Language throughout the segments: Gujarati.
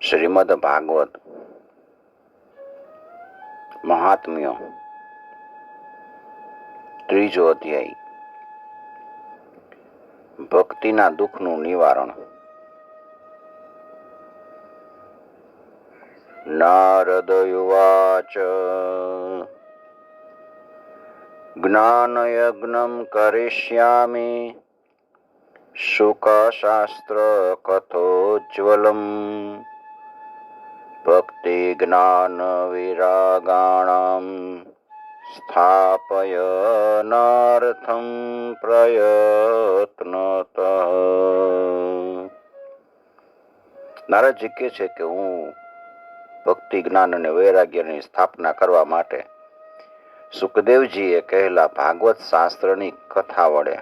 શ્રીમદ ભાગવત મહાત્મ્ય ત્રીજો અધ્યાય ભક્તિના દુઃખનું નિવારણ. નારદયુવાચ જ્ઞાનયજ્ઞં કરિષ્યામિ શુકશાસ્ત્ર કથોજ્વલમ ભક્તિ જ્ઞાન વિરાગાણામ સ્થાપયનાર્થં પ્રયત્નતઃ. નારદજી કહે છે કે હું ભક્તિ જ્ઞાન અને વૈરાગ્યની સ્થાપના કરવા માટે સુખદેવજીએ કહેલા ભાગવત શાસ્ત્રની કથા વડે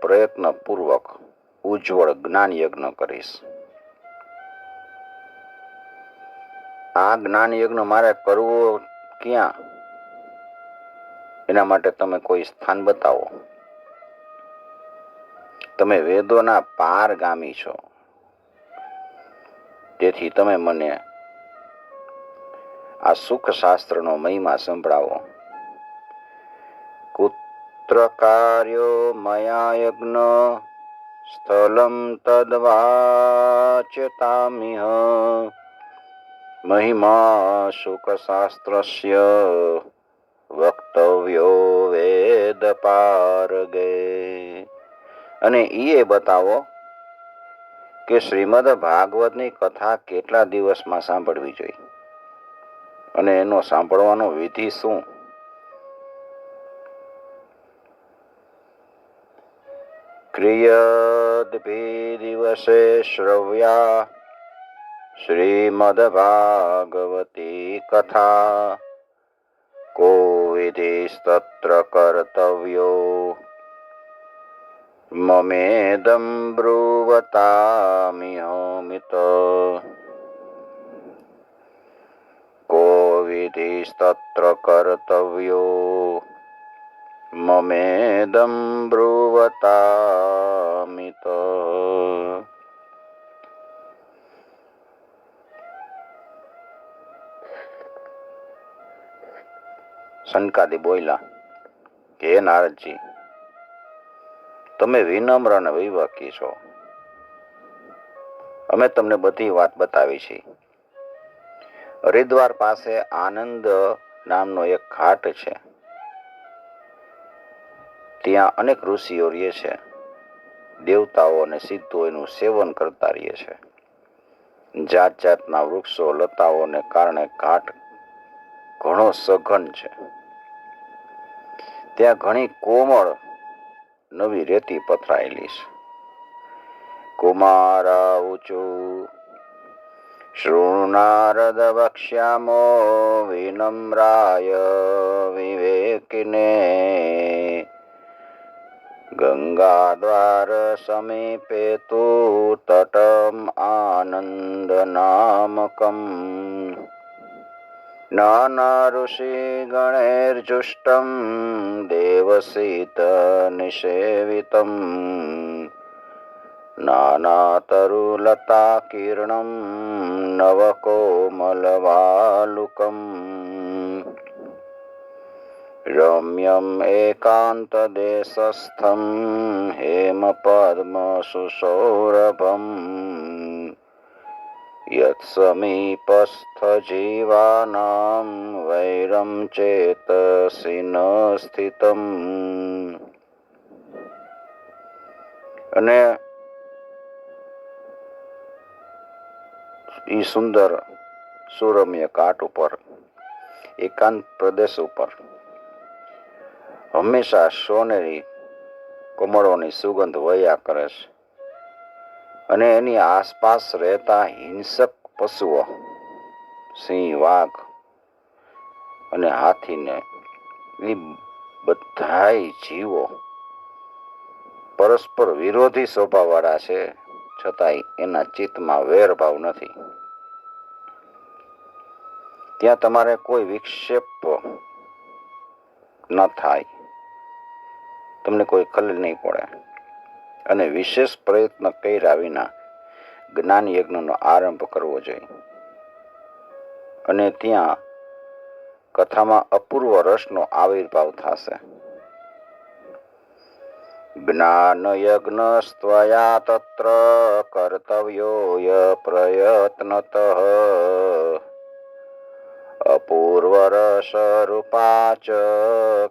પ્રયત્નપૂર્વક ઉજ્જવળ જ્ઞાન યજ્ઞ કરીશ. આ જ્ઞાન યજ્ઞ મારે કરવો ક્યાં, એના માટે તમે કોઈ સ્થાન બતાવો. તમે વેદોના પારગામી છો, તેથી તમે મને આ સુખ શાસ્ત્રનો મહિમા સંભળાવો. કુત્ર કાર્યો મયા યજ્ઞ સ્થલમ તદ્વાચ્યતામિહ મહિમા સુખ શાસ્ત્રસ્ય વક્તવ્યો વેદ પારગે. અને એ બતાવો કે શ્રીમદ ભાગવતની કથા કેટલા દિવસમાં સાંભળવી જોઈએ અને એનો સાંભળવાનો વિધિ શું. ક્રિયદ્ભિ દિવસે શ્રવ્યા શ્રીમદ ભાગવતી કથા કો વિધિસ્તત્ર કર્તવ્યો મમેદં બ્રુવતામિહોમિત. કો વિધિસ્તત્ર કર્તવ્યો મમેદં બ્રુવતામિત. સનકાદી બોલ્યા કે હે નારદજી, તમે વિનમ્ર અને વિવેકી છો. અમે તમને બધી વાત બતાવી છે. હરિદ્વાર પાસે આનંદ નામનો એક ઘાટ છે. ત્યાં અનેક ઋષિઓ રહે છે. દેવતાઓ અને સિદ્ધો એનું સેવન કરતા રહે છે. જાત જાતના વૃક્ષો લતાઓને કારણે ઘાટ ઘણો સઘન છે. ત્યાં ઘણી કોમળ નવી રેતી પથરાયેલી છે. કુમારા ઊંચુ શૃણુ નારદ વક્ષ્યામો વિનમ્રાય વિવેકિને ગંગા દ્વાર સમીપે તુ તટમ આનંદ નામકમ નાના ઋષિ ગણૈર્જુષ્ટમ દેવસીત નિષેવિતમ નાનાતરુલતા કિરણમ નવકોમલવાલુકમ રમ્યમ એકાંત દેશસ્થમ હેમ પદ્મ સુસૌરભમ યત સમીપસ્થ જીવાનામ વૈરમ ચેતસી ન સ્થિતમ. અને ઈ સુંદર સુરમ્ય ઘાટ ઉપર એકાંત પ્રદેશ ઉપર હંમેશા સોનેરી કમળોની સુગંધ વહ્યા કરે છે. અને એની આસપાસ રહેતા હિંસક પશુઓ સિંહ, વાઘ અને હાથીને એ બધાય જીવો પરસ્પર વિરોધી સ્વભાવવાળા છે, છતાંય એના ચિત્તમાં વેરભાવ નથી. ત્યાં તમારે કોઈ વિક્ષેપ ન થાય, તમને કોઈ ખલેલ નહીં પડે. અને વિશેષ પ્રયત્ન કર્યા વિના જ્ઞાન યજ્ઞનો આરંભ કરવો જોઈએ. અને ત્યાં કથામાં અપૂર્વ રસનો આવિર્ભાવ થશે. જ્ઞાન યજ્ઞસ્ત્વયા તત્ર કર્તવ્યો પ્રયત્નતઃ અપૂર્વ રસરૂપા ચ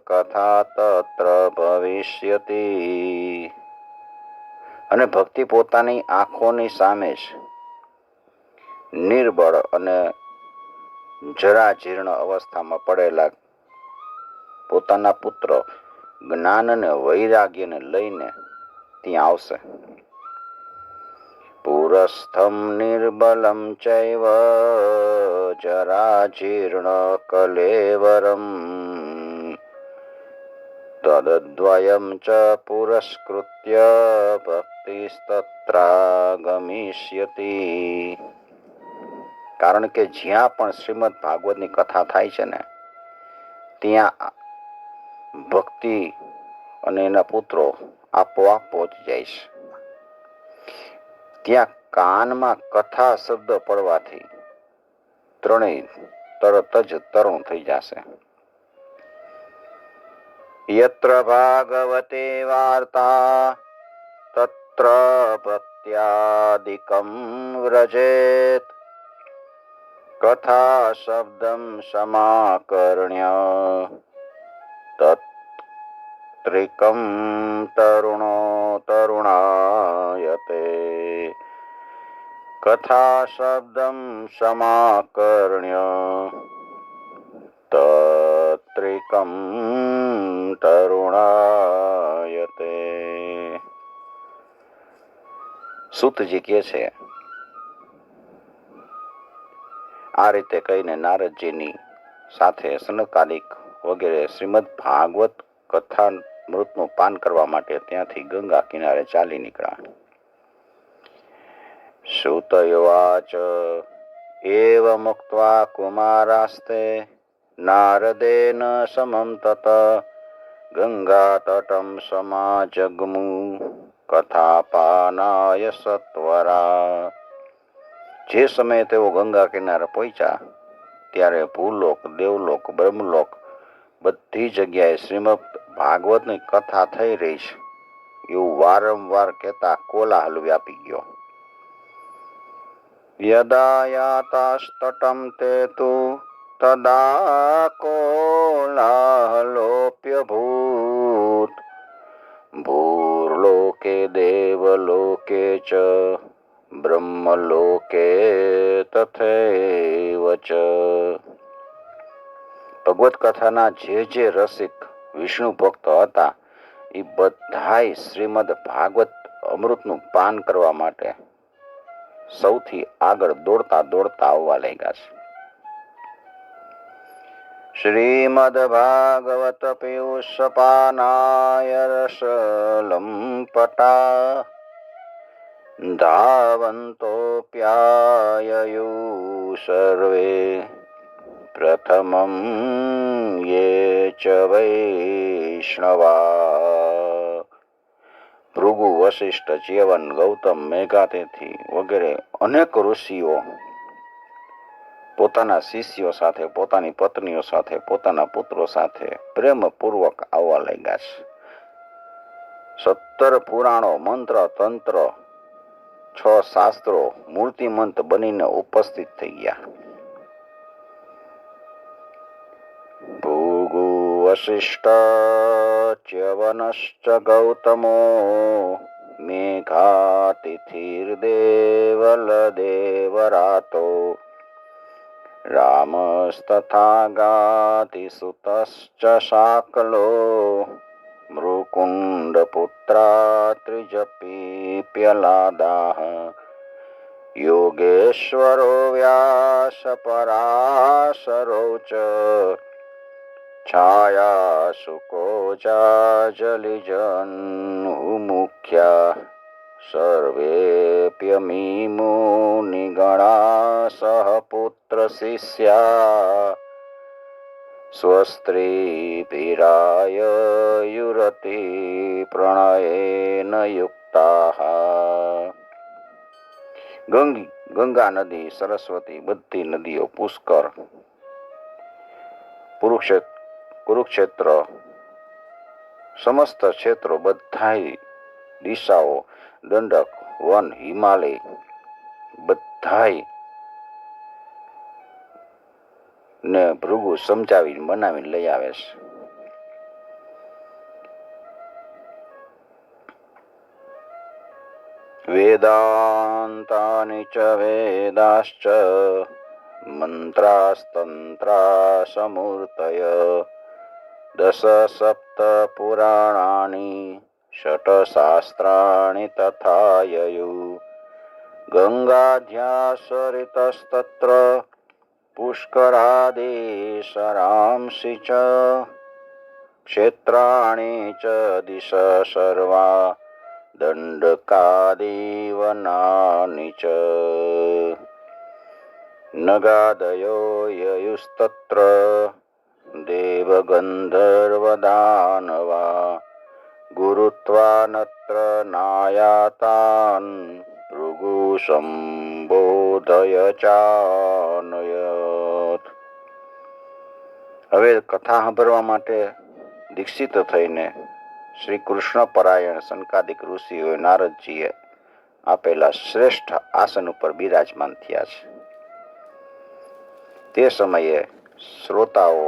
કથા તત્ર ભવિષ્યતિ. અને ભક્તિ પોતાની આંખોની સામે જ નિર્બળ અને જરાજીર્ણ અવસ્થામાં પડેલા પોતાના પુત્ર જ્ઞાન અને વૈરાગ્યને લઈને ત્યાં આવશે. પુરસ્થમ નિર્બલમ ચૈવ જરાજીર્ણ કલેવરમ તદ્વયમ ચ પુરસ્કૃત્ય ભક્તિસ્તત્રાગમિષ્યતિ. કારણ કે જ્યાં પણ શ્રીમદ ભાગવતની કથા થાય છે ને ત્યાં ભક્તિ અને એના પુત્રો આપોઆપ પહોંચી જાય છે. ત્યાં કાનમાં કથા શબ્દ પડવાથી ત્રણેય તરત જ તરુણ થઈ જશે. યત્ર ભાગવતે વાર્તા તત્ર ભક્ત્યાદિકં વ્રજેત કથા શબ્દમ સમાકર્ણ્ય તત્રિકં તરુણો તરુણાયતે. કથા શબ્દમ સમાકર્ણ્ય તત્રિકં તરુણાયતે. સૂતજી કહે છે, આ રીતે કહીને નારદજીની સાથે સનકાદિક વગેરે શ્રીમદ ભાગવત કથા મૃતનું પાન કરવા માટે ત્યાંથી ગંગા કિનારે ચાલી નીકળ્યા. સૂતયોવાચ એવમુક્ત્વા કુમારાસ્તે નારદેન સમમ તત ગંગા તટમ સમાજગ્મુ કથાપાનાય સત્વરા. જે સમયે તેઓ ગંગા કિનારે પહોંચ્યા ત્યારે ભૂલોક, દેવલોક, બ્રહ્મલોક બધી જગ્યાએ શ્રીમદ ભાગવતની કથા થઈ રહી છે એવું વારંવાર કહેતા કોલાહલ વ્યાપી ગયો. યદા યાતાસ્તટં તે તુ તદા કોલાહલોપ્યભૂત ભૂર્લોકે દેવલોકે ચ બ્રહ્મલોકે તથૈવ ચ. ભગવત કથાના જે રસિક વિષ્ણુ ભક્ત હતા એ બધાય શ્રીમદ ભાગવત અમૃતનું પાન કરવા માટે સૌથી આગળ દોડતા દોડતા આવવા લાગ્યા છે. શ્રીમદ ભાગવત પીયુષપાનાય રસલંપટા ધાવંતોપ્યાયયુ સર્વે પ્રથમં યે ચ વૈષ્ણવા. ભૃગુ, વશિષ્ઠ, ચ્યવન, ગૌતમ, મેઘાતિથિ વગેરે અનેક ઋષિઓ પોતાના શિષ્યો સાથે, પોતાની પત્નીઓ સાથે, પોતાના પુત્રો સાથે પ્રેમપૂર્વક આવવા લાગ્યા છે. 17 પુરાણો, મંત્ર, તંત્ર, 6 શાસ્ત્રો મૂર્તિમંત બનીને ઉપસ્થિત થઈ ગયા. ભૃગુ, વશિષ્ઠ, ચ્યવનશ્ચ ગૌતમો મેઘાતિથિર્દેવલદેવરાતો રામસ્તથાગાતિસુતશ્ચ શાકલો મૃકુંડપુત્રા ત્રિજપીપ્યલાદાઃ યોગેશ્વરો વ્યાસપરાશરો ચ છાયાશુકો જાજલિજન્હુમુખ્યા સર્વેપ્યમીમુનિગણા સહ પુત્ર શિષ્યા સ્વસ્ત્રીભિરાય યુરતિ પ્રણયેન યુક્તાઃ. ગંગા નદી, સરસ્વતી, બધી નદીઓ, પુષ્કર, કુરુક્ષેત્ર, સમસ્ત ક્ષેત્રો, બધાય દિશાઓ, દંડક, વન, હિમાલય, બધાય ને ભૃગુ સમજાવીને બનાવીને લઈ આવે છે. વેદાંતાનિ ચ વેદાશ્ચ મંત્રાસ્તંત્રા સમૂર્તય દશ સપ્ત પુરાણાની ષટ શાસ્ત્રાણિ તથા યયુ ગંગાધ્યાસરિતસ્તત્ર પુષ્કરાદિ સરાંસી ચ ક્ષેત્રાણિ ચ દિશ સર્વા દંડકાદિવનાની ચ નગાદયો યયુસ્તત્ર દેવગંધર્વદાનવા ગુરુત્વાનત્ર નાયાતાન ભૃગુ સંબોધય ચાનયત. હવે કથા સાંભળવા માટે દીક્ષિત થઈને શ્રી કૃષ્ણ પરાયણ સંકાદિક ઋષિઓએ નારદજીએ આપેલા શ્રેષ્ઠ આસન ઉપર બિરાજમાન થયા છે. તે સમયે શ્રોતાઓ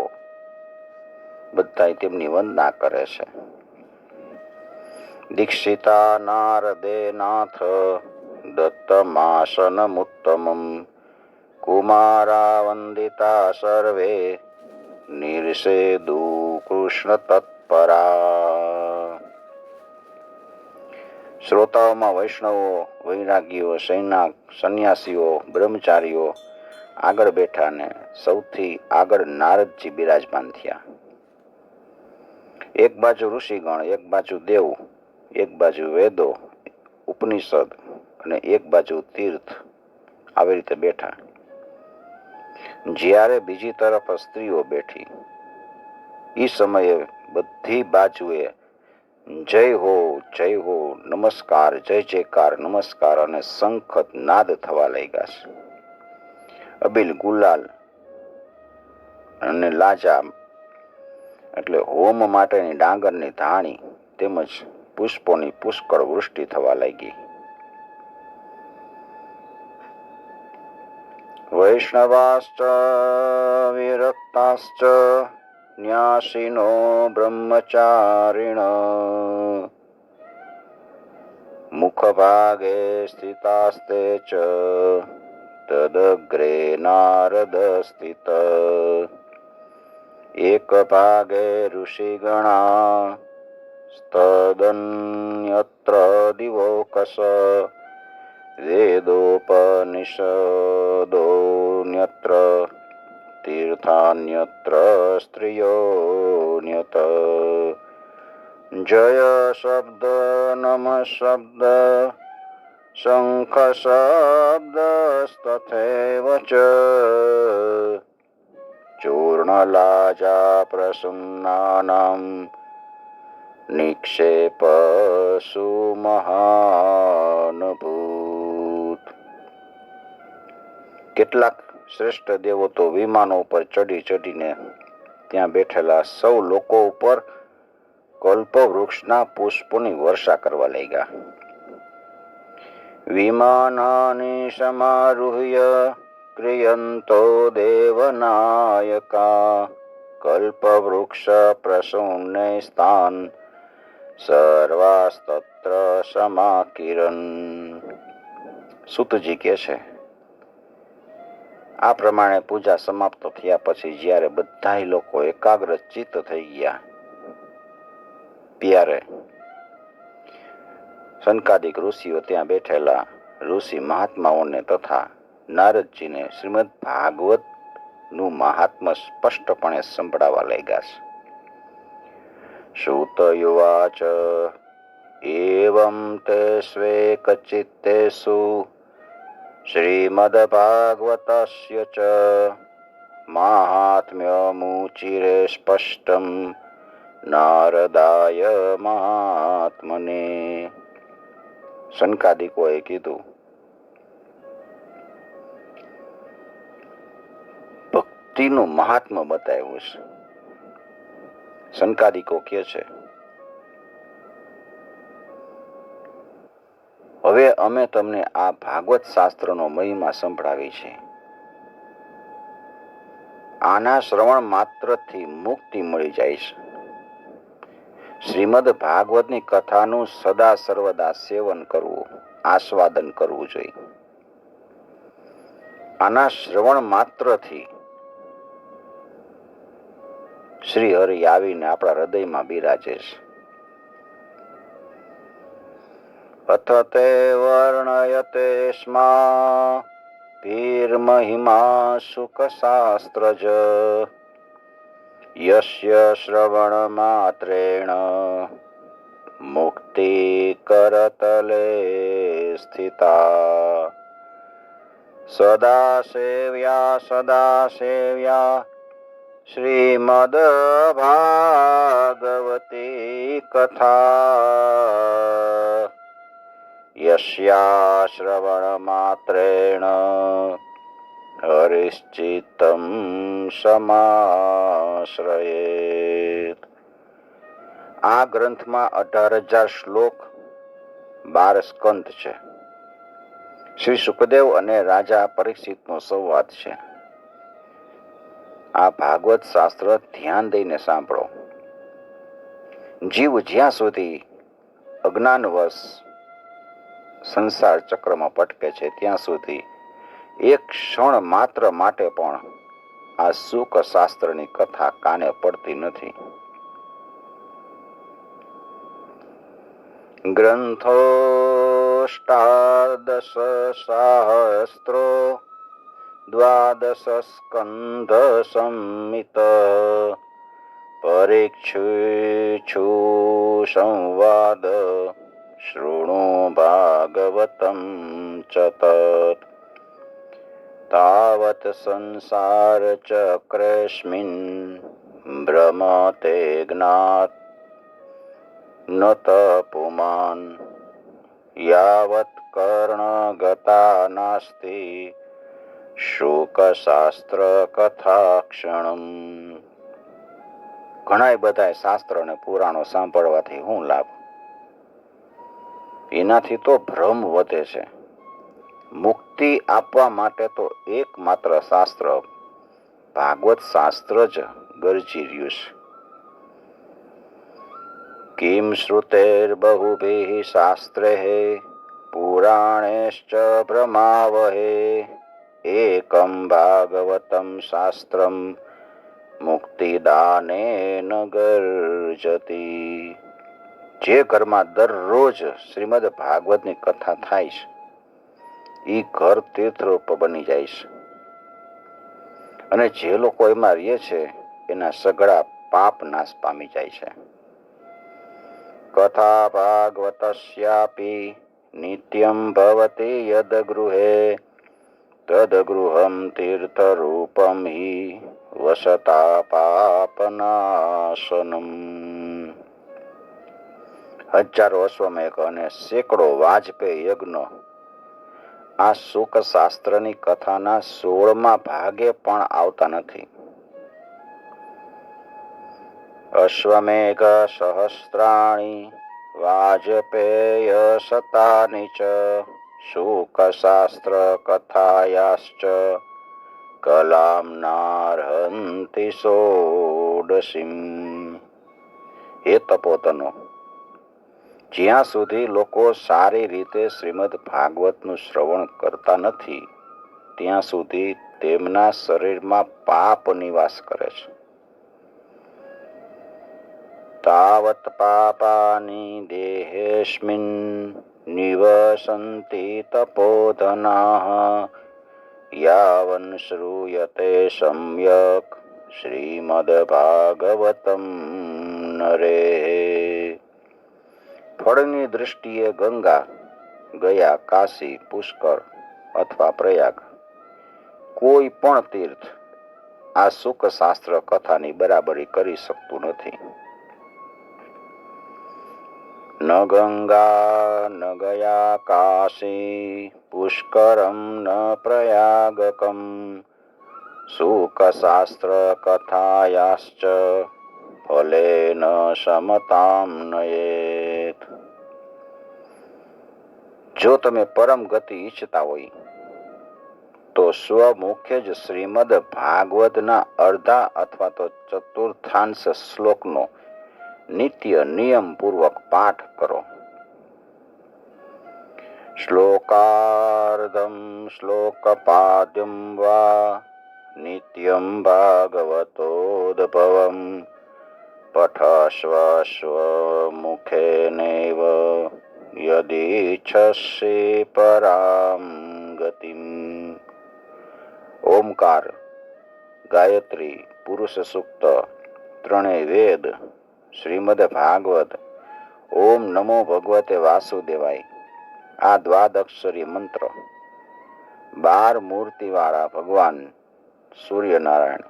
બધા તેમની વંદના કરે છે. દીક્ષિતા નારદે નાથ દત્તમાસનમુત્તમં કુમારા વંદિતા સર્વે નિર્ષેદુ કૃષ્ણ તત્પરા. શ્રોતાઓમાં વૈષ્ણવો, વૈરાગીઓ, સંન્યાસીઓ, બ્રહ્મચારીઓ આગળ બેઠા ને સૌથી આગળ નારદજી બિરાજમાન થયા. એક બાજુ ઋષિગણ, એક બાજુ દેવ, એક બાજુ વેદો, ઉપનિષદ અને એક બાજુ તીર્થ, આવી રીતે બેઠા. જ્યારે બીજી તરફ સ્ત્રીઓ બેઠી, એ સમયે બધી બાજુએ જય હો, જય હો, નમસ્કાર, જય જયકાર, નમસ્કાર અને શંખ નાદ થવા લાગ્યા છે. અબિલ, ગુલાલ અને લાજા એટલે હોમ માટેની ડાંગરની ધાણી તેમજ પુષ્પોની પુષ્કળ વૃષ્ટિ થવા લાગી. વૈષ્ણવાશ્ચ વિરક્તાશ્ચ ન્યાસિનો બ્રહ્મચારિણ મુખભાગે સ્થિતાસ્તે ચ તદગ્રે નારદ સ્થિત એક ભાગે ઋષિગણા સ્તદન્યત્ર દિવોકસ વેદોપનિષદોન્યત્ર તીર્થાન્યત્ર સ્ત્રિયોન્યત જય શબ્દ નમ શબ્દ શંખ શબ્દસ્તથૈવ ચ ચૂર્ણલાજા પ્રસન્નાનાં નિક્ષેપસુ મહાનભૂત. કેટલાક શ્રેષ્ઠ દેવો તો વિમાનો ઉપર ચડીને ત્યાં બેઠેલા સૌ લોકો ઉપર કલ્પવૃક્ષના પુષ્પોની વર્ષા કરવા લાગ્યા. વિમાનાની સમારુહ્ય ક્રિયંતો દેવનાયકા કલ્પવૃક્ષ પ્રસૂને સ્થાન સર્વાસ્તત્ર સમાકિરન. સુતજી કહે છે, આ પ્રમાણે પૂજા સમાપ્ત થયા પછી જ્યારે બધા લોકો એકાગ્ર ચિત્ત થઈ ગયા ત્યારે સંકાદિક ઋષિઓ ત્યાં બેઠેલા ઋષિ મહાત્માઓને તથા નારદજીને શ્રીમદ ભાગવત નું મહાત્મ્ય સ્પષ્ટપણે સંભળાવા લાગ્યા છે. સૂતયુવાચ એવં તે સ્વેકચિત્તેષુ શ્રીમદ્ભાગવતસ્ય ચ માહાત્મ્યમુચિરે સ્પષ્ટં નારદાય મહાત્મને. સંકાદિકોએ કીધું, મુક્તિનું મહાત્મ્ય બતાવ્યું છે. સંકાદિકો કહે છે, હવે અમે તમને આ ભાગવત શાસ્ત્રનો મહિમા સંભળાવી છે. આના શ્રવણ માત્રથી મુક્તિ મળી જાય છે. શ્રીમદ ભાગવતની કથાનું સદા સર્વદા સેવન કરવું, આસ્વાદન કરવું જોઈએ. આના શ્રવણ માત્રથી શ્રી હરિ આવીને આપણા હૃદયમાં બિરાજે છે. અથ તે વર્ણયતે સ્મા ભીર્મહિમા સુખ શાસ્ત્રજ યસ્ય શ્રવણ માત્રેણ મુક્તિ કરતલે સ્થિતા સદા સેવ્યા શ્રીમદ ભાગવતી કથા યસ્યા શ્રવણ માત્રેણ હરિશ્ચિત્તમ સમાશ્રયેત. આ ગ્રંથમાં 18,000 શ્લોક, 12 સ્કંદ છે. શ્રી સુખદેવ અને રાજા પરીક્ષિતનો સંવાદ છે. આ ભાગવત શાસ્ત્ર ધ્યાન દઈને સાંભળો. જીવ જ્યાં સુધી અજ્ઞાનવશ સંસાર ચક્રમાં ભટકે છે ત્યાં સુધી એક ક્ષણ માત્ર માટે પણ આ સુખ શાસ્ત્રની કથા કાને પડતી નથી. ગ્રંથોષ્ટાદશ સહસ્ત્રો 12 સ્કંધ સંમિત પરીક્ષુ સંવાદ શૃણુ ભાગવતમ ચ તત તાવત સંસાર ચક્રેસ્મિન ભ્રમતે જ્ઞાત નત પુમાન યાવત કર્ણ ગતા નાસ્તિ શુક શાસ્ત્ર કથા ક્ષણમ. ઘણા બધા શાસ્ત્ર અને પુરાણો સાંભળવાથી શું લાભ? એનાથી તો ભ્રમ વધે છે. મુક્તિ આપવા માટે તો એકમાત્ર શાસ્ત્ર ભાગવત શાસ્ત્ર જ ગરજી રહ્યું છે. કિમ શ્રુતેર બહુભિઃ શાસ્ત્રૈઃ પુરાણેશ્ચ ભ્રમાવહે એકમ ભાગવતમ શાસ્ત્રમ મુક્તિદાનેન ગર્જતી. જે ઘરમાં દરરોજ શ્રીમદ ભાગવતની કથા થાય છે એ ઘર તીર્થરૂપ બની જાય છે. અને જે લોકો એમાં રહે છે એના સઘળા પાપ નાશ પામી જાય છે. કથા ભાગવતસ્યાપી નિત્યમ ભવતી યદ ગૃહે તદ ગૃહમ તીર્થરૂપમ હિ વસતા પાપનાશનમ. હજારો અશ્વમેઘ અને સેંકડો વાજપેયી યજ્ઞો આ સુખ શાસ્ત્રની કથાના 16મા ભાગે પણ આવતા નથી. અશ્વમેઘ સહસ્ત્રાણી વાજપેય શતાની ચ સુખ શાસ્ત્ર કથાયાશ્ચ કલામ નાર્હંતિ ષોડશીમ. હે તપોતનો, જ્યાં સુધી લોકો સારી રીતે શ્રીમદ ભાગવતનું શ્રવણ કરતા નથી ત્યાં સુધી તેમના શરીરમાં પાપ નિવાસ કરે છે. તાવત પાપાની દેહેસ્મિન નિવસંતિ તપોધનાઃ યાવન શ્રૂયતે સમ્યક શ્રીમદ ભાગવતમ નરેઃ. ફળની દૃષ્ટિએ ગંગા, ગયા કાશી, પુષ્કર અથવા પ્રયાગ કોઈ પણ તીર્થ આ સુખ શાસ્ત્ર કથાની બરાબરી કરી શકતું નથી. ન ગંગા ન ગયા કાશી પુષ્કરમ ન પ્રયાગકમ સુખશાસ્ત્રકથાયાશ્ચ ફલેન સમતામ નયેત. જો તમે પરમ ગતિ ઈચ્છતા હોય તો સ્વમુખ્ય જ શ્રીમદ ભાગવતના અડધા અથવા તો ચતુર્થાંશ શ્લોકનો નિત્ય નિયમપૂર્વક પાઠ કરો. શ્લોકાર્ધમ શ્લોકપાદ્યમ વા નિત્યમ ભાગવતોદ્ભવમ પઠસ્વ સ્વમુખેનૈવ યદિચ્છસે પરામ ગતિમ. ઓમકાર, ગાયત્રી, પુરુષ સૂક્ત, ત્રણેય વેદ, શ્રીમદ ભાગવત, ઓમ નમો ભગવતે વાસુદેવાય, આ દ્વાદક્ષરી મંત્ર 12 મૂર્તિવાળા ભગવાન સૂર્યનારાયણ,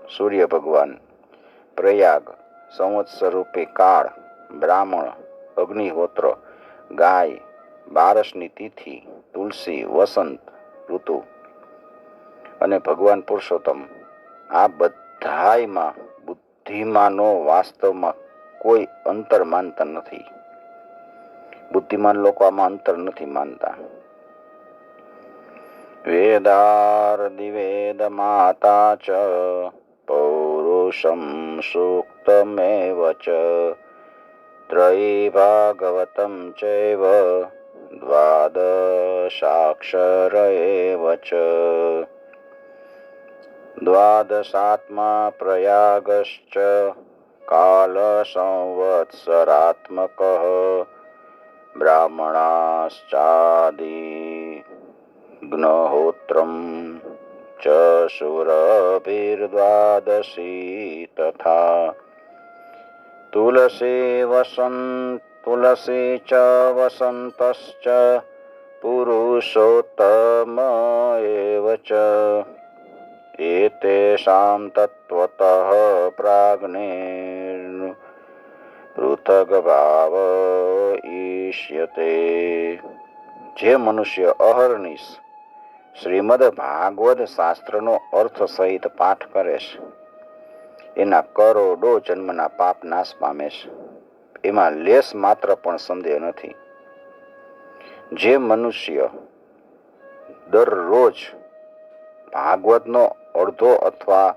સૂર્ય ભગવાન, પ્રયાગ, સંવત્સર રૂપી કાળ, બ્રાહ્મણ, અગ્નિહોત્ર, ગાય, બારસની તિથિ, તુલસી, વસંત ઋતુ અને ભગવાન પુરુષોત્તમ, આ બધાયમાં બુદ્ધિમાનો વાસ્તવમાં કોઈ અંતર માનતા નથી. બુદ્ધિમાન લોકો આમાં અંતર નથી માનતા. વેદાર્ધિવેદ માતા ચ પૌરુષમ સૂક્તમેવ ચ ત્રયી ભાગવતમ ચૈવ દ્વાદશાક્ષર એવ ચ. દ્વાદશાત્મા પ્રયાગશ્ચ કાલ સંવત્સરાત્મકઃ બ્રાહ્મણાશ્ચાદિ ગ્નહોત્રમ ચ શુરભિર્દ્વાદશી તથા. તુલસી ચ વસંતશ્ચ પુરુષોત્તમ એવ ચ એતેષાં તત્વતઃ પ્રાજ્ઞેન પૃથગ ભાવ ઈષ્યતે. જે મનુષ્ય અહર્નિશ શ્રીમદ ભાગવત શાસ્ત્રનો અર્થ સહિત પાઠ કરે છે એના કરોડો જન્મના પાપ નાશ પામે છે, એમાં લેશ માત્ર પણ સંદેહ નથી. જે મનુષ્ય દરરોજ ભાગવતનો અડધો અથવા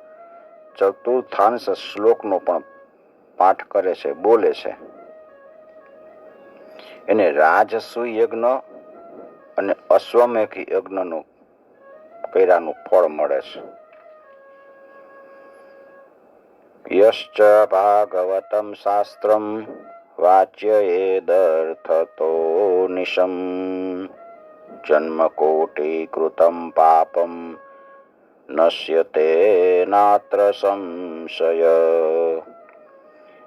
ચતુર્થાંશ શ્લોકનો પણ પાઠ કરે છે, બોલે છે, એને રાજસૂય યજ્ઞ અને અશ્વમેઘ યજ્ઞનું કર્યાનું ફળ મળે છે. યશ્ચ ભાગવતમ શાસ્ત્રમ વાચ્યયેદર્થતો નિશમ જન્મકોટિ કૃતમ પાપમ નશ્યતે નાત્ર સંશય.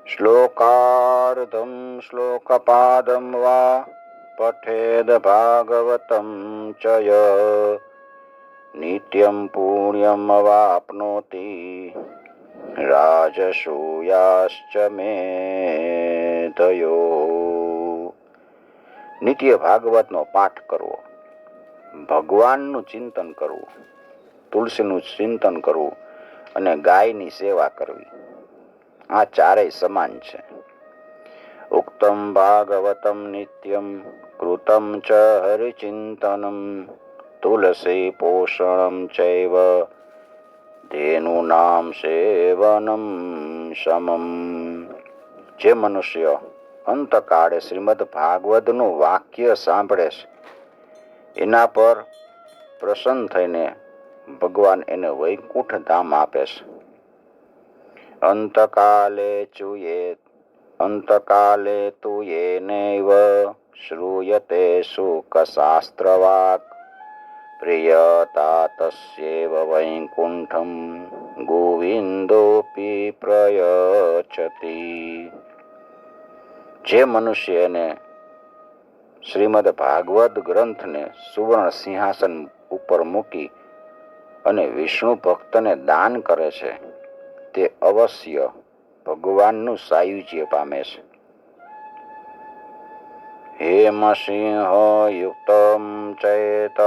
શ્લોકાર્ધમ શ્લોકપાદમ વા પઠેદ ભાગવતમ ચ યઃ નિત્યં પુણ્યમ વાપ્નોતિ રાજસૂયાશ્ચ મેધયો. નિત્ય ભાગવતનો પાઠ કરવો, ભગવાનનું ચિંતન કરવું, તુલસીનું ચિંતન કરવું અને ગાયની સેવા કરવી, આ ચારેય સમાન છે. ઉક્તમ ભાગવતમ નિત્યમ કૃતમ ચ હરિચિંતનમ તુલસી પોષણમ ચૈવ ધેનુનામ સેવનમ સમમ. જે મનુષ્ય અંતકાળે શ્રીમદ ભાગવતનું વાક્ય સાંભળે છે એના પર પ્રસન્ન થઈને ભગવાન એને વૈકુંઠ ધામ આપે છે. અંતકાલે તુ યેનૈવ શ્રૂયતે શુકશાસ્ત્રવાક્ પ્રિયતા તસ્યૈવ વૈકુંઠમ ગોવિંદોપી પ્રયચ્છતિ. જે મનુષ્યને શ્રીમદ ભાગવત ગ્રંથને સુવર્ણ સિંહાસન ઉપર મૂકી અને વિષ્ણુ ભક્તને દાન કરે છે તે અવશ્ય ભગવાનનું સાયુજ્ય પામે છે. હેમસિંહ યુક્તમ ચેત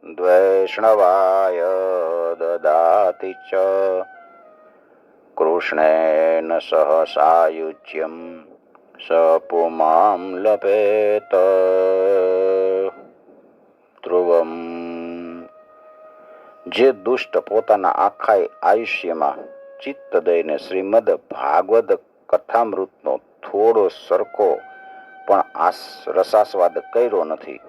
દ્વૈષ્ણવાય દદાતિ ચ કૃષ્ણેન સહ સાયુજ્યમ સ પુમાં લભેત ધ્રુવમ. જે દુષ્ટ પોતાના આખા આયુષ્યમાં ચિત્ત દઈને શ્રીમદ ભાગવત કથામૃતનો થોડો સરખો પણ રસાસ્વાદ કર્યો નથી,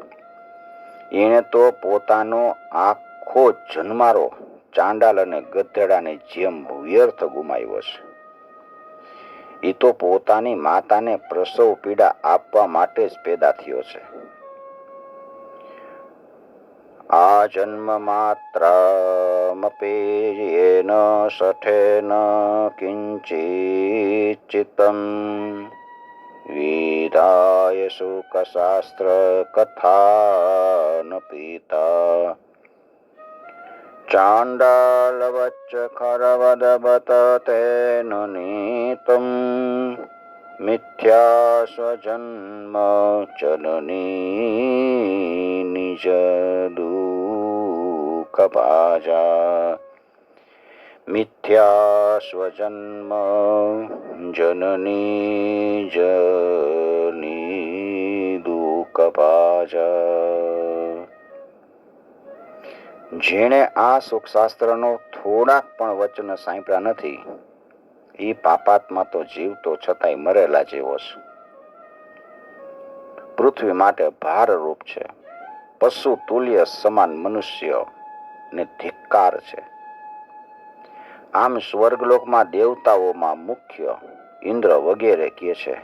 એણે તો પોતાનો આખો જન્મારો ચાંડાલ અને ગધેડાની જેમ વ્યર્થ ગુમાવ્યો છે. એ તો પોતાની માતાને પ્રસવ પીડા આપવા માટે જ પેદા થયો છે. આ જન્મ માત્રમપી યેન શઠેન કિંચિચ્ચિતં વિધાય શુકશાસ્ત્ર કથાન પીતા ચાંડાલવચ્ચ ખરવદબત તેન નીતં મિથ્યા સ્વજન્મ જનની નિજ દુઃખભાજા. મિથ્યા સ્વજન્મ જનની જની દુઃખભાજા. જેણે આ સુખશાસ્ત્રનો થોડાક પણ વચન સાંભળ્યા નથી, એ પાપાત્મા તો જીવતો છતાંય મરેલા જેવો છે. પૃથ્વી માટે ભારરૂપ છે. પશુ તુલ્ય સમાન મનુષ્ય ને ધિક્કાર છે. આમ સ્વર્ગલોકમાં દેવતાઓમાં મુખ્ય ઇન્દ્ર વગેરે કહે છે,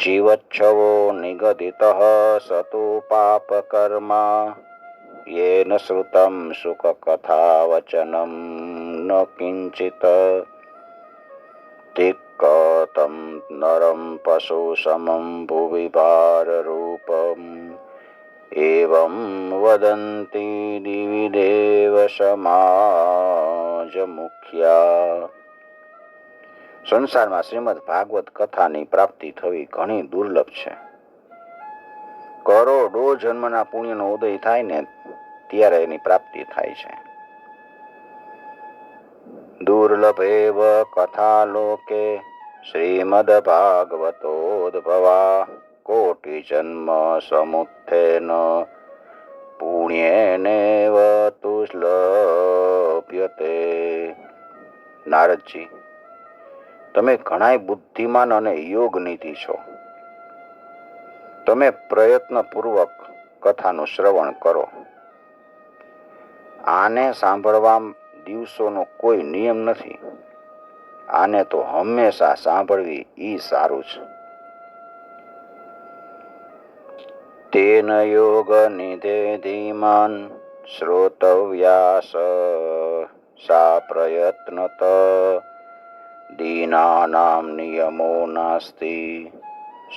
જીવચ્છવો નિગદિત સતુ પાપ કર્મા યેન શ્રુતમ સુખ કથા વચનમ ન કિંચિત ધિક્કતમ નરમ પશુ સમમ ભુવિ ભાર રૂપમ એવં વદંતી દિવિ દેવ સમાજ મુખ્યા. સંસારમાં શ્રીમદ ભાગવત કથાની પ્રાપ્તિ થવી ઘણી દુર્લભ છે. કરોડો જન્મના પુણ્યનો ઉદય થાય ને ત્યારે એની પ્રાપ્તિ થાય છે. દુર્લભેવ કથા લોકે શ્રીમદ ભાગવતોદ્ભવા કોટિ જન્મ સમુત્થેન પુણ્યેનેવ તુષ્લભ્યતે. નારદજી, તમે ઘણાય બુદ્ધિમાન અને યોગનિધિ છો. તમે પ્રયત્નપૂર્વક કથાનું શ્રવણ કરો. આને સાંભળવા દિવસોનો કોઈ નિયમ નથી. આને તો હંમેશા સાંભળવી ઈ સારું છે. તેન યોગ નિધે ધીમાન શ્રોતવ્યાસ સા પ્રયત્નત દીનાનામ નિયમો નાસ્તિ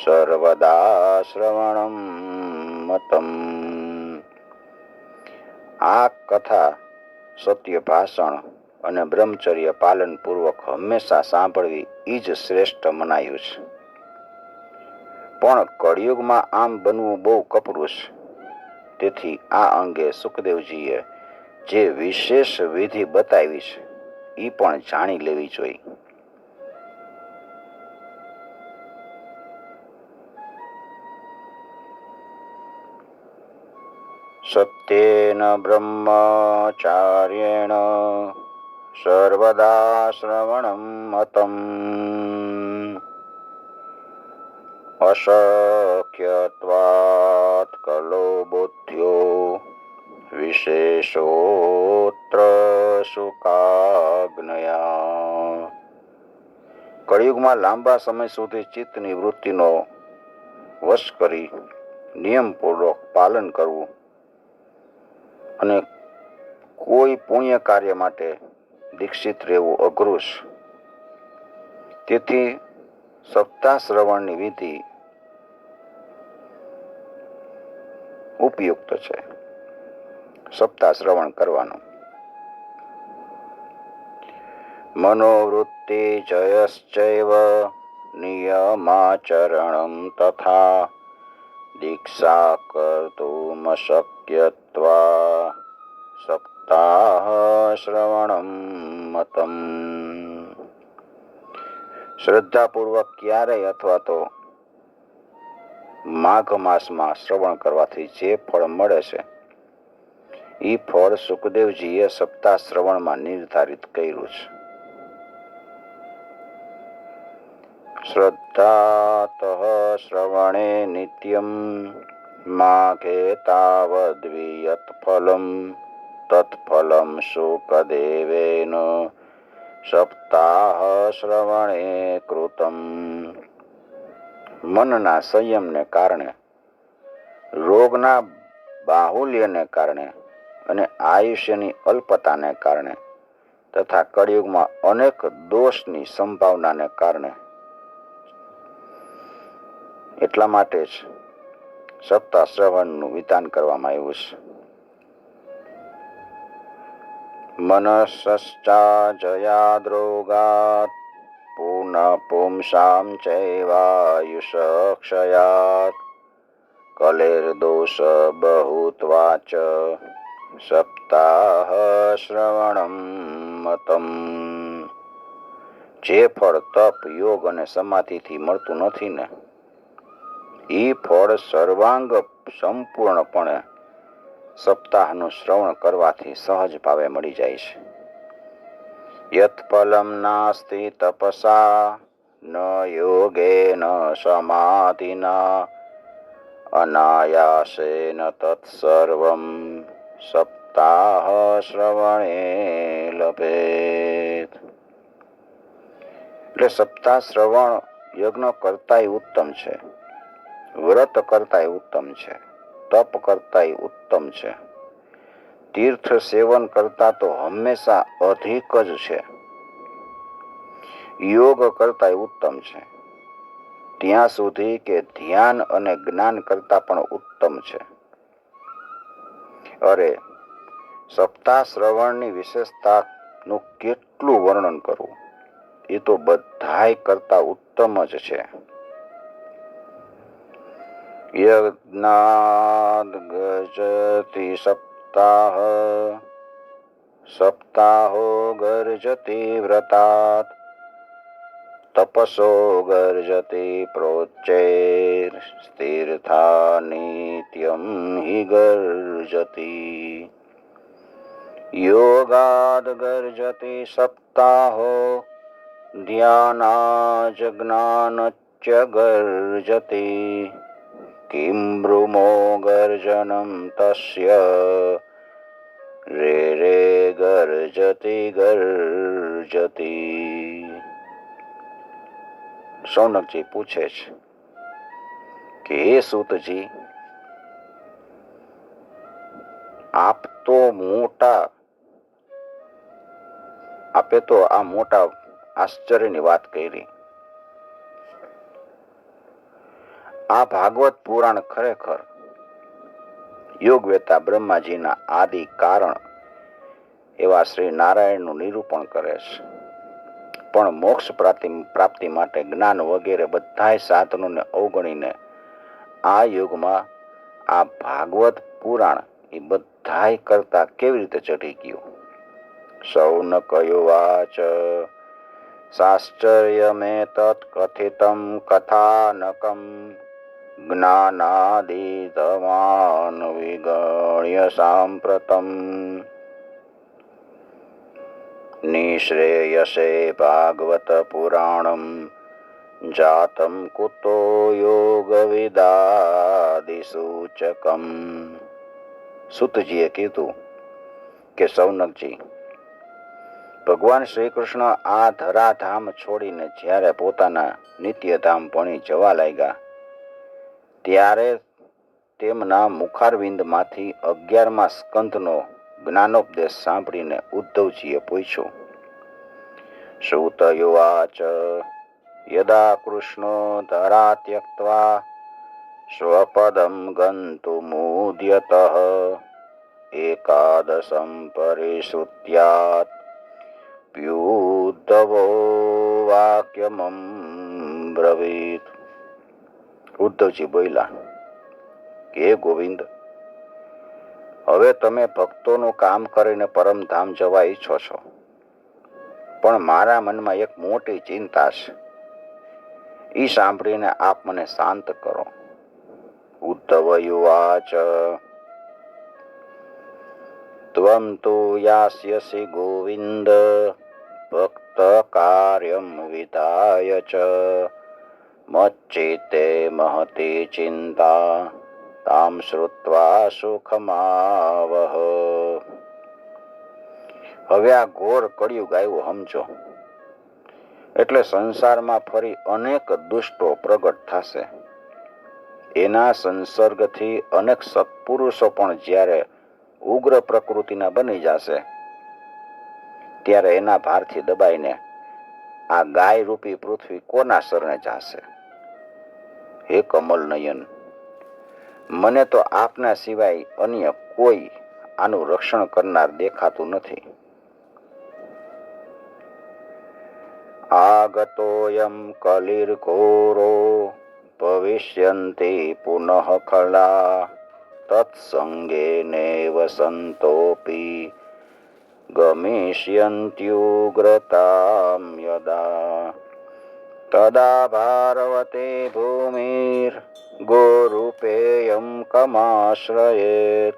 સર્વદા શ્રવણમ મતમ. આ કથા સત્ય ભાષણ અને બ્રહ્મચર્ય પાલન પૂર્વક હંમેશા સાંભળવી ઈ જ શ્રેષ્ઠ મનાયું છે. પણ કળિયુગમાં આમ બનવું બહુ કપરું છે. તેથી આ અંગે સુખદેવજીએ જે વિશેષ વિધિ બતાવી છે એ પણ જાણી લેવી જોઈએ. સત્યેન બ્રહ્મચાર્યેણ સર્વદા શ્રવણમ મતમ અશક્યત્વાત્ કલો બુદ્ધ્યો વિશેષોત્ર સુખાગ્નયા. કળિયુગમાં લાંબા સમય સુધી ચિત્તની વૃત્તિનો વશ કરી નિયમપૂર્વક પાલન કરવું અને કોઈ પુણ્ય કાર્ય માટે દીક્ષિત રહેવું અઘરું છે. તેથી સપ્તાહ શ્રવણની વિધિ ઉપયુક્ત છે. સપ્તાહ શ્રવણ કરવાનું. મનોવૃત્તિ જયશ્ચૈવ નિયમાચરણમ તથા દીક્ષા કર્તુમ શક્યત્વ કૃત્વા સપ્તાહ શ્રવણમ મતમ. શ્રદ્ધાપૂર્વક ક્યારેય અથવા તો માઘ માસમાં શ્રવણ કરવાથી જે ફળ મળે છે એ ફળ સુખદેવજીએ સપ્તાહ શ્રવણમાં નિર્ધારિત કર્યું છે. શ્રદ્ધાત શ્રવણે નિત્યમ માઘે તાવદ્વિયત ફલમ તત્ફલમ સુખદેવેન સપ્તાહ શ્રવણે કૃતમ. મનના સંયમને કારણે, રોગના બાહુલ્યને કારણે અને આયુષ્યની અલ્પતાને કારણે તથા કળિયુગમાં અનેક દોષની સંભાવનાને કારણે એટલા માટે જ સપ્તાહ શ્રવણનું વિધાન કરવામાં આવ્યું છે. મનસશ્ચા જયાદ્રોગાત પુનઃ પુંસામ ચૈવાયુષ ક્ષયાત કલેર્દોષ બહુત્વાચ સપ્તાહ શ્રવણમ મતમ. જે ફળ તપ, યોગ અને સમાધિથી મળતું નથી ને એ ફળ સર્વાંગ સંપૂર્ણપણે સપ્તાહનું શ્રવણ કરવાથી સહજ ભાવે મળી જાય છે. યત ફલમ નાસ્તિ તપસા ન યોગેન સમાધિના અનાયાસેન તત્સર્વમ સપ્તાહ શ્રવણે લભેત. એટલે સપ્તાહ શ્રવણ યજ્ઞ કરતાંય ઉત્તમ છે, વ્રત કરતાંય ઉત્તમ છે, તપ કરતાંય ઉત્તમ છે, તીર્થ સેવન કરતા તો હંમેશા અધિક જ છે, યોગ કરતાંય ઉત્તમ છે, ત્યાં સુધી કે ધ્યાન અને જ્ઞાન કરતા પણ ઉત્તમ છે. અરે, સપ્તાહ શ્રવણની વિશેષતાનું કેટલું વર્ણન કરવું, એ તો બધાય કરતા ઉત્તમ જ છે. યજ્ઞાદ ગર્જતિ સપ્તાહ સપ્તાહો ગર્જતિ વ્રતાત તપસો ગર્જતિ પ્રોચ્ચૈર સ્થિરથા નિત્યમ હિ ગર્જતિ. યોગાદ ગર્જતિ સપ્તાહો ધ્યાનાજ જ્ઞાનચ ગર્જતિ કિમ બ્રુમો ગર્જનમ તસ્ય રે રે ગર્જતિ ગર્જતિ. શૌનકજી પૂછે છે કે હે સૂતજી, આપે તો આ મોટા આશ્ચર્યની વાત કરી. આ ભાગવત પુરાણ ખરેખર યોગવેતા બ્રહ્માજીના આદિ કારણ એવા શ્રી નારાયણનું નિરૂપણ કરે છે. પણ મોક્ષ પ્રાપ્તિ માટે જ્ઞાન વગેરે બધાય સાધનોને અવગણીને આ યુગમાં આ ભાગવત પુરાણ એ બધાય કરતા કેવી રીતે ચઢી ગયું. શૌનકયુવાચ સાશ્ચર્યમેતત્ કથિતં કથાનકં જ્ઞાનાદિતમાન વિગણ્ય સાંપ્રતમ નિશ્રેયસે ભાગવત પુરાણમ જાતમ કુતો યોગવિદાદિસૂચકમ. સુતજીએ કીધું કે સૌનકજી, ભગવાન શ્રી કૃષ્ણ આ ધરાધામ છોડીને જ્યારે પોતાના નિત્યધામ ભણી જવા લાગ્યા ત્યારે તેમના મુખારવિંદમાંથી 11મા સ્કંધનો જ્ઞાનોપદેશ સાંભળીને ઉદ્ધવજીએ પૂછ્યું. શ્રુતયુવાચ યદા કૃષ્ણો ધરા ત્યક્ત્વા સ્વપદમ ગંતુમુદ્યતઃ એકાદશમ પરિશ્રુત્યાત પ્યુદ્ધવો વાક્યમમ બ્રવીત. ઉદ્ધવજી બોલ્યા કે હે ગોવિંદ, હવે તમે ભક્તોનું કામ કરીને પરમધામ જવા ઈચ્છો છો, પણ મારા મનમાં એક મોટી ચિંતા છે. ઈ સાંભળીને આપ મને શાંત કરો. ઉદ્ધવ યુવાચ ત્વમ તુ યાસ્યસી ગોવિંદ ભક્ત કાર્યમ વિધાય ચ મચ્ચિત્તે મહતી ચિંતા તામ શ્રુત્વા સુખમાવહ. હવે આ ઘોર કળિયુગ આવ્યો સમજો. એટલે સંસારમાં ફરી અનેક દુષ્ટો પ્રગટ થશે. એના સંસર્ગથી અનેક સત્પુરુષો પણ જ્યારે ઉગ્ર પ્રકૃતિના બની જશે, ત્યારે એના ભારથી દબાઈને આ ગાય રૂપી પૃથ્વી કોના શરણે જશે? હે કમલ નયન, મને તો આપના સિવાય અન્ય કોઈ આનું રક્ષણ કરનાર દેખાતું નથી. આગતોયમ કલિર્ઘોરો ભવિષ્યન્તિ પુનઃ ખલા તત્સંગે નેવ સંતોપી ગમિષ્યન્ત્યુગ્રતામ યદા તદા ભારવતે ભૂમિર ગોરૂપેયમ કમાશ્રયેત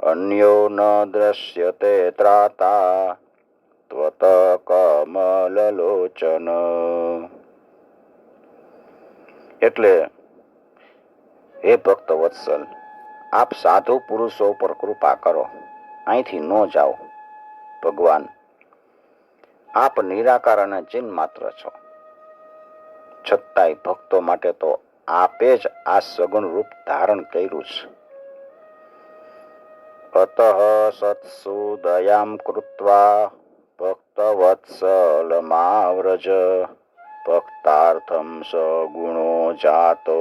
અન્યો ન દ્રશ્યતે ત્રાતા ત્વત કમલલોચન. એટલે હે ભક્ત વત્સલ, આપ સાધુ પુરુષો પર કૃપા કરો, અહીંથી ન જાઓ. ભગવાન, આપ નિરાકાર અને ચિન્હ માત્ર છો, છતાંય ભક્તો માટે તો આપે જ આ સગુણ રૂપ ધારણ કર્યું છે. અતઃ સત્સુ દયામ કૃત્વા ભક્તવત્સલ માવ્રજ ભક્તાર્થમ સગુણો જાતો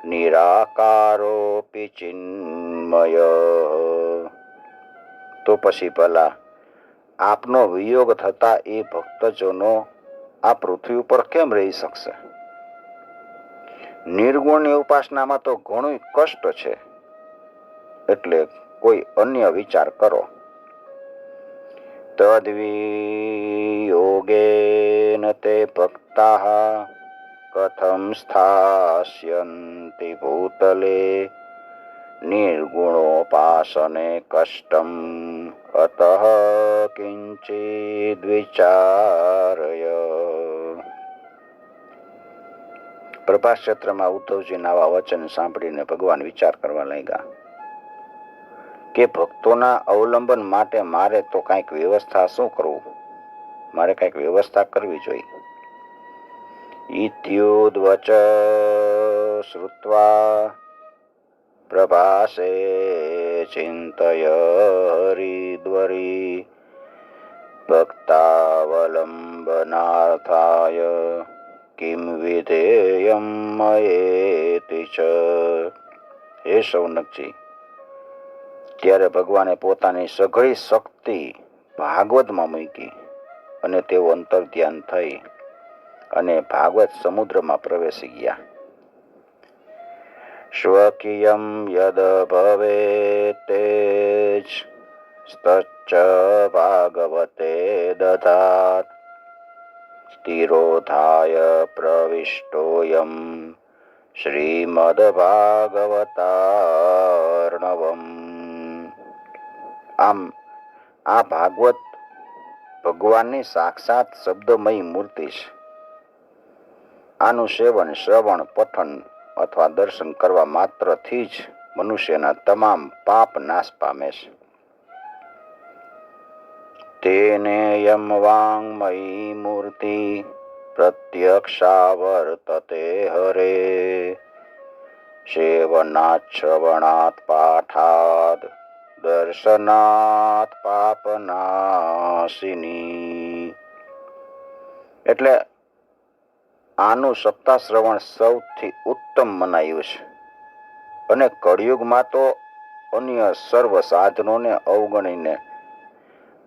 નિરાકારોપી ચિન્મય. તો પછી ભલા આપનો વિયોગ થતા એ ભક્તજનો આ પૃથ્વી ઉપર કેમ રહી શકશે? નિર્ગુણની ઉપાસનામાં તો ઘણું કષ્ટ છે, એટલે કોઈ અન્ય વિચાર કરો. તદ્વિયોગેન તે ભક્તાઃ કથમ સ્થાસ્યન્તિ ભૂતલે નિર્ગુણોપાસને કષ્ટમ અતઃ કિંચિદ વિચારય. પ્રભાસચત્રમાં ઉદ્ધવજીના આવા વચન સાંભળીને ભગવાન વિચાર કરવા લાગ્યા કે ભક્તોના અવલંબન માટે મારે તો કંઈક વ્યવસ્થા શું કરવું? મારે કંઈક વ્યવસ્થા કરવી જોઈએ. ઇત્યુદ્વચ શ્રુત્વા પ્રભાસે ચિંતય હરિદ્વરી ભક્તાવલંબનાર્થાય કિમ વિધેયમ મયેતિ ચ. હે શૌનકજી, ત્યારે ભગવાને પોતાની સઘળી શક્તિ ભાગવતમાં મૂકી અને તેઓ અંતર ધ્યાન થઈ અને ભાગવત સમુદ્રમાં પ્રવેશી ગયા. સ્વકીયમ યદ ભવેતેજ સ્તચ્ચ ભાગવતે દધાત તિરોધાય પ્રવિષ્ટોયમ શ્રીમદ્ભાગવતાર્ણવમ. આમ આ ભાગવત ભગવાનની સાક્ષાત શબ્દમયી મૂર્તિ છે. આનું સેવન, શ્રવણ, પઠન અથવા દર્શન કરવા માત્રથી જ મનુષ્યના તમામ પાપ નાશ પામે છે. તેનેયમ વાંગ્મયી મૂર્તિ પ્રત્યક્ષાવર્તતે હરે સેવનાત શ્રવણાત પાઠાદ દર્શનાત પાપનાશિની. એટલે આનું સપ્તાહ શ્રવણ સૌથી ઉત્તમ મનાયું છે, અને કળિયુગમાં તો અન્ય સર્વ સાધનોને અવગણીને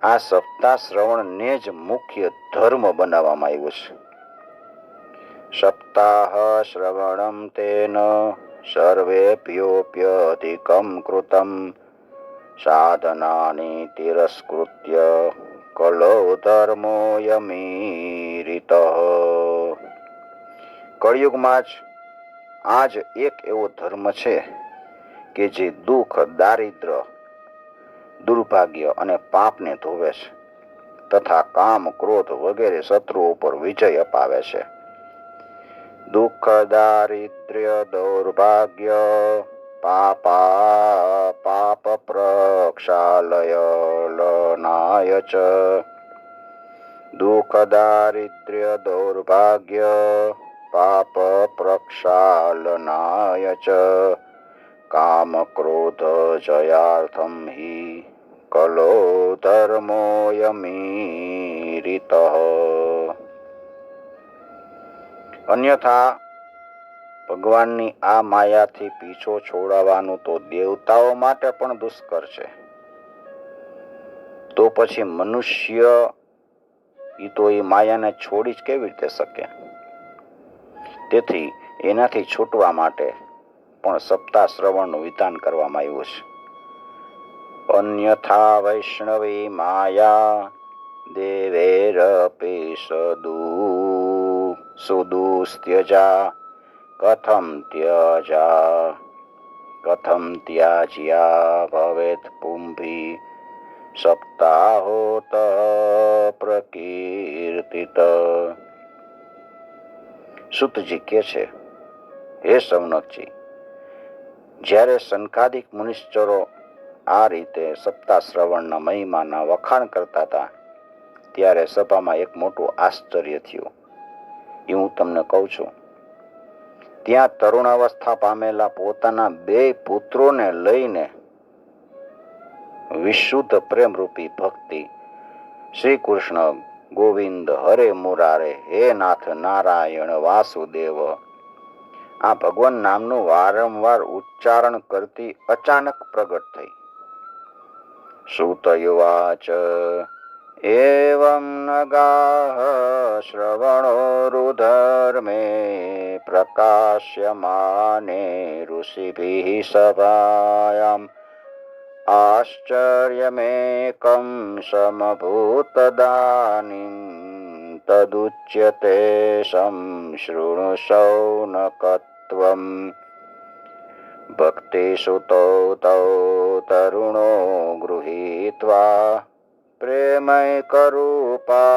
આ સપ્તાહ શ્રવણને જ મુખ્ય ધર્મ બનાવવામાં આવ્યો છે. સપ્તાહ શ્રવણમ તેન સર્વેભ્યોऽપ્યધિકં કૃतं સાધનાની તિરસ્કૃત્ય કલો ધર્મોऽયમીરિતઃ. કળિયુગમાં આ જ એક એવો ધર્મ છે કે જે દુઃખ, દારિદ્ર્ય, દુર્ભાગ્ય અને પાપને ધોવે છે તથા કામ, ક્રોધ વગેરે શત્રુઓ પર વિજય અપાવે છે. દુઃખ, દારિદ્ર્ય, દૌર્ભાગ્ય પાપ પ્રક્ષાલય લનાય ચ. દુઃખ, દારિદ્ર્ય, દૌર્ભાગ્ય પાપ પ્રક્ષાલનાય ચ કામ ક્રોધ જયાર્થમ હિ કલો ધર્મોऽયમીરિતઃ. અન્યથા ભગવાનની આ માયાથી પીછો છોડાવવાનું તો દેવતાઓ માટે પણ દુષ્કર છે, તો પછી મનુષ્ય તો એ માયાને છોડી જ કેવી રીતે શકે? તેથી એનાથી છૂટવા માટે પણ સપ્તાહ શ્રવણનું વિધાન કરવામાં આવ્યું છે. અન્યથા વૈષ્ણવી માયા દેવૈરપી સુદુસ્ત્યજા કથમ ત્યાજ્યા ભવેત પુંભી સપ્તાહોત પ્રકીર્તિત. સુતજી કહે છે, હે સૌનકજી, જ્યારે સનકાદિક મુનિશ્ચરો આ રીતે સપ્તાહ શ્રવણના મહિમાના વખાણ કરતા હતા ત્યારે સભામાં એક મોટું આશ્ચર્ય થયું. એ હું તમને કહું છું. ત્યાં તરુણાવસ્થા પામેલા પોતાના 2 પુત્રોને લઈને વિશુદ્ધ પ્રેમરૂપી ભક્તિ શ્રી કૃષ્ણ ગોવિંદ હરે મુરારે હે નાથ નારાયણ વાસુદેવ આ ભગવાન નામનું વારંવાર ઉચ્ચારણ કરતી અચાનક પ્રગટ થઈ. સૂતયુવાચ એવં નગાહ શ્રવણોરુધર્મે પ્રકાશ્યમાને ઋષિભિઃ સભાયામ આશ્ચર્યમેકં સમભૂતદાનીં તદુચ્યતે શૃણુ શૌનકત્વં. ભક્તિસુતો તૌ તરુણો ગૃહીત્વા પ્રેમૈકરૂપા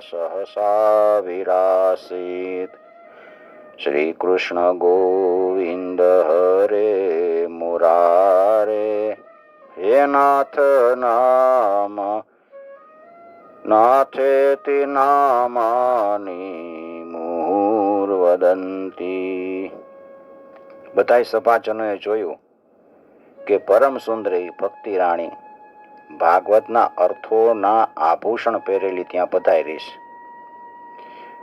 સહસા વિરાસીત. શ્રી કૃષ્ણ ગોવિંદ હરે મુરારે હે નાથ નાથેતિ નામાની મુહુર્વદંતી. બધાય સભાજનોએ જોયું કે પરમ સુંદરી ભક્તિ રાણી ભાગવતના અર્થોના આભૂષણ પહેરેલી ત્યાં પધારી છે.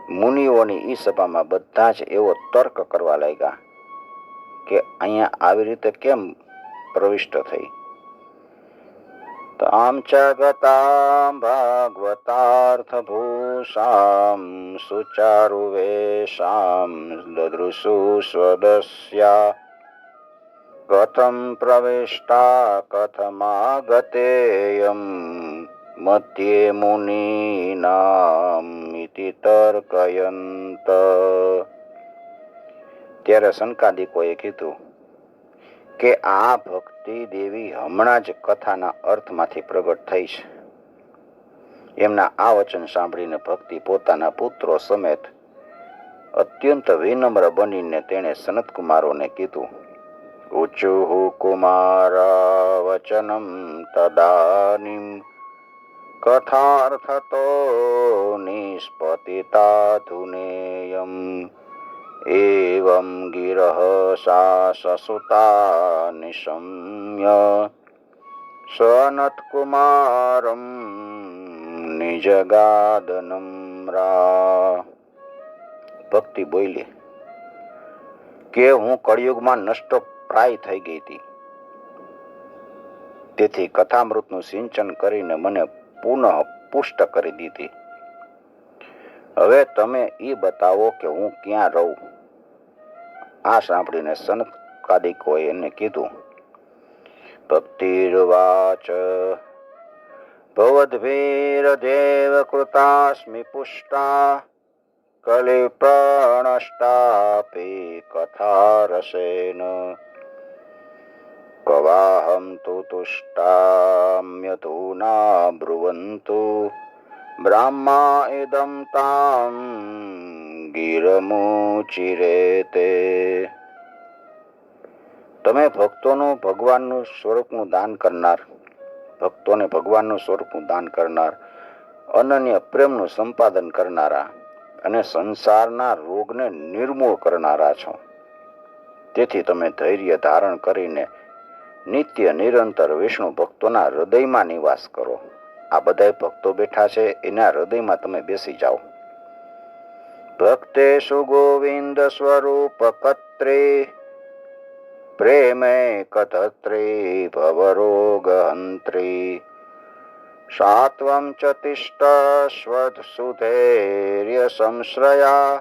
મુનિઓની ઈ સભામાં બધા જ એવો તર્ક કરવા લાગ્યા કે અહીંયા આવી રીતે કેમ પ્રવિષ્ટ થઈ. તામ ચ ગતામ ભાગવતાર્થભૂષામ સુચારુવેશામ દદૃશુ સ્વદસ્યા કથમ પ્રવિષ્ટા કથમાગતેયમ મધ્યે મુનિનામ ઇતિ તર્કયંત. ત્યારે સનકાદિકોએ કીધું કે આ ભક્તિ દેવી હમણાં જ કથાના અર્થમાંથી પ્રગટ થઈ છે. એમના આ વચન સાંભળીને ભક્તિ પોતાના પુત્રો સમેત અત્યંત વિનમ્ર બનીને તેણે સનતકુમારોને કીધું. ઉચુઃ કુમારા વચનમ તદાનીમ કથાર્થતો નિષ્પતિતાધુનેયમ એવં ગિરઃ સસુતા નિશમ્ય સનતકુમારં નિજગાદનમ્રા. ભક્તિ બોલી કે હું કળિયુગમાં નષ્ટ પ્રાય થઈ ગઈ હતી, તેથી કથામૃતનું સિંચન કરીને મને પુનઃ પુષ્ટ કરી દીધી. હવે તમે એ બતાવો કે હું ક્યાં રહું. આ સાંભળીને સંકાદિકોએ એને કીધું. ભક્તિર્વાચ ભવદ્ભીરદેવ કૃતાસ્મિ પુષ્ટા કલિપ્રણષ્ટાપી કથારસેન કવાહમ તુ તુષ્ટામ્યધુના બ્રુવન્તુ બ્રાહ્મા ઇદં તામ ગિરમુચિરેતે. તમે ભક્તોને ભગવાનનું સ્વરૂપનું દાન કરનાર, અનન્ય પ્રેમનું સંપાદન કરનારા અને સંસારના રોગને નિર્મૂળ કરનારા છો. તેથી તમે ધૈર્ય ધારણ કરીને નિત્ય નિરંતર વિષ્ણુ ભક્તોના હૃદયમાં નિવાસ કરો. આ બધા ભક્તો બેઠા છે એના હૃદયમાં તમે બેસી જાઓ. ભક્તેષુ ગોવિંદ સ્વરૂપ કત્રે પ્રેમે કતત્રે ભવરોગહંત્રે સાત્વં ચ તિષ્ઠસ્વસુધૈર્ય સંશ્રયા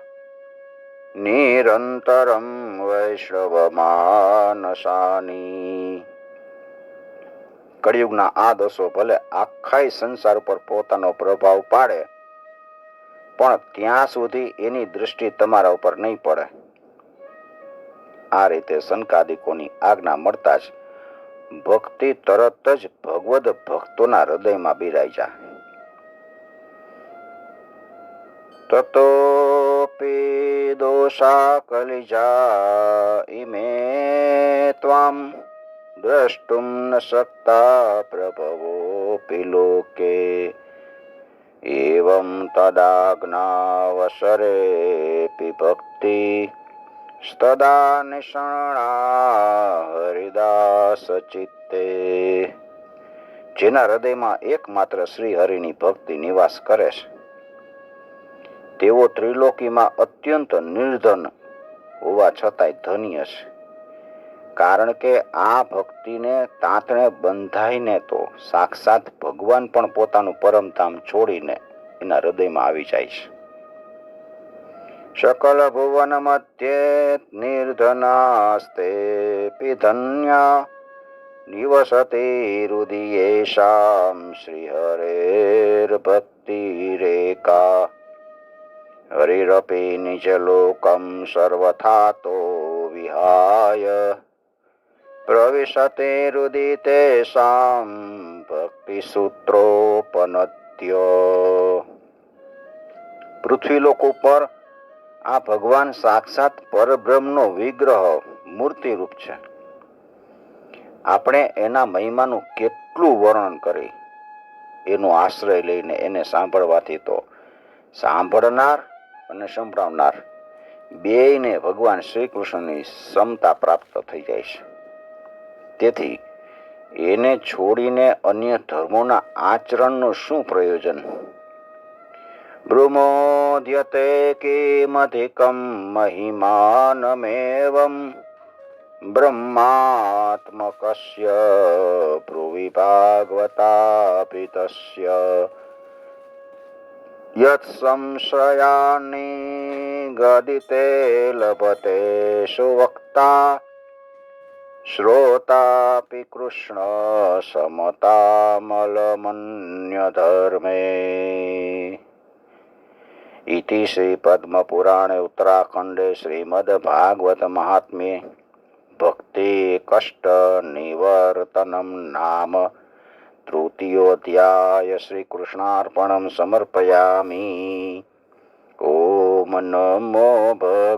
નિરંતરમ વૈષ્ણવમાનસાની. કળિયુગના આ દોષો ભલે આખા સંસાર ઉપર પોતાનો પ્રભાવ પાડે, પણ ત્યાં સુધી એની દૃષ્ટિ તમારા ઉપર નહીં પડે. આ રીતે સંકાદિકોની આજ્ઞા મળતા જ ભક્તિ તરત જ ભગવદ ભક્તોના હૃદયમાં બિરાઈ જાય. તતોપી દોષા કલિજા ઇમે ત્વામ દ્રષ્ટુમ ન શક્તા પ્રભવોપી લોકે એવં તદાજ્ઞાવસરેપી ભક્તિ સ્તદા નિષણા હરિદાસ ચિત્તે. જેના હૃદયમાં એકમાત્ર શ્રી હરિની ભક્તિ નિવાસ કરે છે તેઓ ત્રિલોકીમાં અત્યંત નિર્ધન હોવા છતાંય ધન્ય છે. કારણ કે આ ભક્તિને તાંતણે બંધાઈને તો સાક્ષાત ભગવાન પણ પોતાનું પરમધામ છોડીને એના હૃદયમાં આવી જાય છે. સકલ ભુવન મધ્યે નિર્ધનાસ્તે ધન્ય નિવસતે હૃદયેષામ શ્રી હરેર ભક્તિ રેકા હરિરપી નિજ લોકમ સર્વથાતો વિહાય પ્રવિશતે હૃદિતેષામ ભક્તિ સૂત્રોપનત્ય. પૃથ્વીલોક ઉપર આ ભગવાન સાક્ષાત પરબ્રહ્મનો વિગ્રહ મૂર્તિરૂપ છે. આપણે એના મહિમાનું કેટલું વર્ણન કરી. એનો આશ્રય લઈને એને સાંભળવાથી તો સાંભળનાર અને સંભળાવનાર બેયને ભગવાન શ્રી કૃષ્ણની સમતા પ્રાપ્ત થઈ જાય છે. તેથી એને છોડીને અન્ય ધર્મોના આચરણનું શું પ્રયોજન? બ્રહ્મોદ્યતે કિમધિકમ મહિમાનમેવમ બ્રહ્માત્મકસ્ય ભ્રુવિ ભાગવતાપિ તસ્ય યત સંશ્રયાનિ ગદિતે લભતે સુવક્તા શ્રોતાપિ કૃષ્ણ સમતામલમન્ય ધર્મે. ઇતિ શ્રી પદ્મપુરાણે ઉત્તરાખંડે શ્રીમદ ભાગવત મહાત્મ્ये ભક્તિ કષ્ટ નિવર્તનમ નામ તૃતીયોધ્યાય શ્રી કૃષ્ણાર્પણમ સમર્પયામિ. ઓમ નમો ભગવતે